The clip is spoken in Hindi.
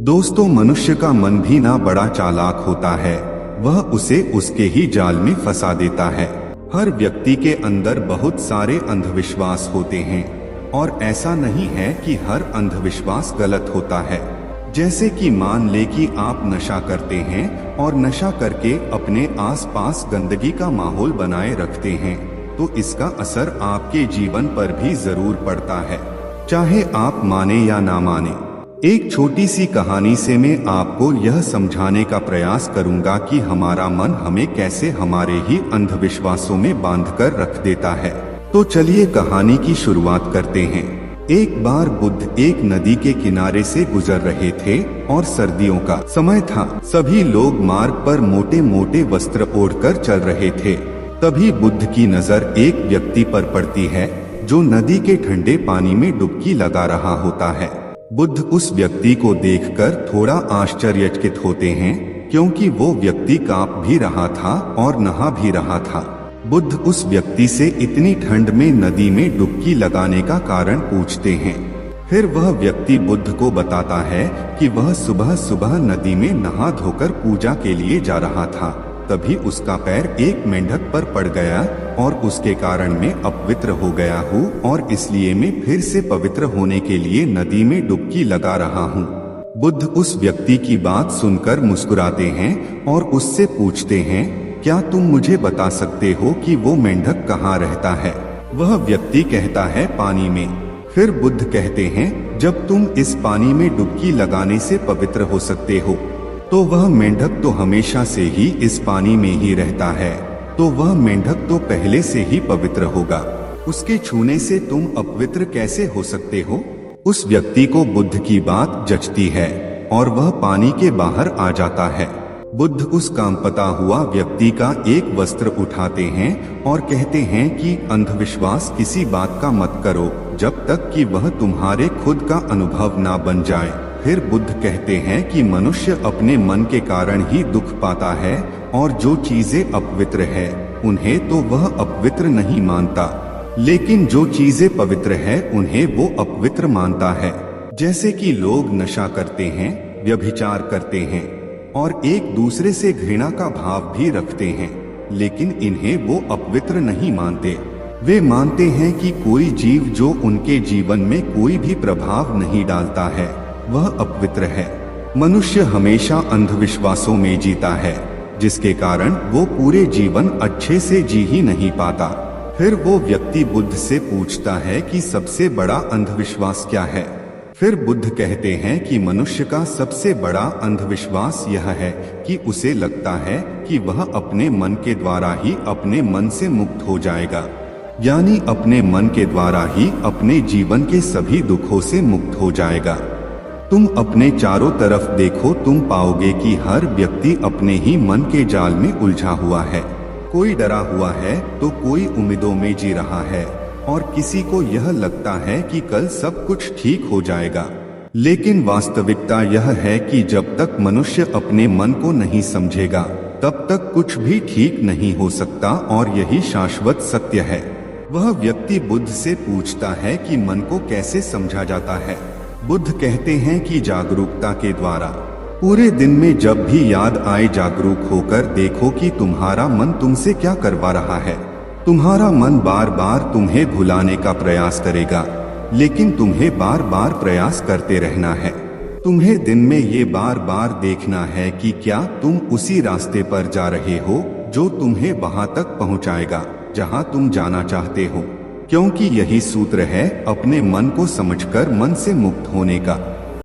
दोस्तों, मनुष्य का मन भी ना बड़ा चालाक होता है, वह उसे उसके ही जाल में फंसा देता है। हर व्यक्ति के अंदर बहुत सारे अंधविश्वास होते हैं और ऐसा नहीं है कि हर अंधविश्वास गलत होता है। जैसे कि मान ले कि आप नशा करते हैं और नशा करके अपने आसपास गंदगी का माहौल बनाए रखते हैं, तो इसका असर आपके जीवन पर भी जरूर पड़ता है, चाहे आप माने या ना माने। एक छोटी सी कहानी से मैं आपको यह समझाने का प्रयास करूंगा कि हमारा मन हमें कैसे हमारे ही अंधविश्वासों में बांधकर रख देता है। तो चलिए कहानी की शुरुआत करते हैं। एक बार बुद्ध एक नदी के किनारे से गुजर रहे थे और सर्दियों का समय था। सभी लोग मार्ग पर मोटे मोटे वस्त्र ओढ़कर चल रहे थे। तभी बुद्ध की नजर एक व्यक्ति पर पड़ती है जो नदी के ठंडे पानी में डुबकी लगा रहा होता है। बुद्ध उस व्यक्ति को देखकर थोड़ा आश्चर्यचकित होते हैं, क्योंकि वो व्यक्ति कांप भी रहा था और नहा भी रहा था। बुद्ध उस व्यक्ति से इतनी ठंड में नदी में डुबकी लगाने का कारण पूछते हैं। फिर वह व्यक्ति बुद्ध को बताता है कि वह सुबह सुबह नदी में नहा धोकर पूजा के लिए जा रहा था। तभी उसका पैर एक मेंढक पर पड़ गया और उसके कारण मैं अपवित्र हो गया हूँ और इसलिए मैं फिर से पवित्र होने के लिए नदी में डुबकी लगा रहा हूँ। बुद्ध उस व्यक्ति की बात सुनकर मुस्कुराते हैं और उससे पूछते हैं, क्या तुम मुझे बता सकते हो कि वो मेंढक कहाँ रहता है? वह व्यक्ति कहता है, पानी में। फिर बुद्ध कहते हैं, जब तुम इस पानी में डुबकी लगाने से पवित्र हो सकते हो, तो वह मेंढक तो हमेशा से ही इस पानी में ही रहता है, तो वह मेंढक तो पहले से ही पवित्र होगा। उसके छूने से तुम अपवित्र कैसे हो सकते हो? उस व्यक्ति को बुद्ध की बात जचती है और वह पानी के बाहर आ जाता है। बुद्ध उस कांपता हुआ व्यक्ति का एक वस्त्र उठाते हैं और कहते हैं कि अंधविश्वास किसी बात का मत करो जब तक कि वह तुम्हारे खुद का अनुभव ना बन जाए। फिर बुद्ध कहते हैं कि मनुष्य अपने मन के कारण ही दुख पाता है और जो चीजें अपवित्र है उन्हें तो वह अपवित्र नहीं मानता, लेकिन जो चीजें पवित्र है उन्हें वो अपवित्र मानता है। जैसे कि लोग नशा करते हैं, व्यभिचार करते हैं और एक दूसरे से घृणा का भाव भी रखते हैं, लेकिन इन्हें वो अपवित्र नहीं मानते। वे मानते हैं कि कोई जीव जो उनके जीवन में कोई भी प्रभाव नहीं डालता है वह अपवित्र है। मनुष्य हमेशा अंधविश्वासों में जीता है, जिसके कारण वो पूरे जीवन अच्छे से जी ही नहीं पाता। फिर वो व्यक्ति बुद्ध से पूछता है कि सबसे बड़ा अंधविश्वास क्या है? फिर बुद्ध कहते हैं कि मनुष्य का सबसे बड़ा अंधविश्वास यह है कि उसे लगता है कि वह अपने मन के द्वारा ही अपने मन से मुक्त हो जाएगा, यानी अपने मन के द्वारा ही अपने जीवन के सभी दुखों से मुक्त हो जाएगा। तुम अपने चारों तरफ देखो, तुम पाओगे कि हर व्यक्ति अपने ही मन के जाल में उलझा हुआ है। कोई डरा हुआ है तो कोई उम्मीदों में जी रहा है और किसी को यह लगता है कि कल सब कुछ ठीक हो जाएगा। लेकिन वास्तविकता यह है कि जब तक मनुष्य अपने मन को नहीं समझेगा तब तक कुछ भी ठीक नहीं हो सकता और यही शाश्वत सत्य है। वह व्यक्ति बुद्ध से पूछता है कि मन को कैसे समझा जाता है? बुद्ध कहते हैं कि जागरूकता के द्वारा। पूरे दिन में जब भी याद आए जागरूक होकर देखो कि तुम्हारा मन तुमसे क्या करवा रहा है। तुम्हारा मन बार बार तुम्हें भुलाने का प्रयास करेगा, लेकिन तुम्हें बार बार प्रयास करते रहना है। तुम्हें दिन में ये बार बार देखना है कि क्या तुम उसी रास्ते पर जा रहे हो जो तुम्हें वहां तक पहुंचाएगा जहां तुम जाना चाहते हो, क्योंकि यही सूत्र है अपने मन को समझकर मन से मुक्त होने का।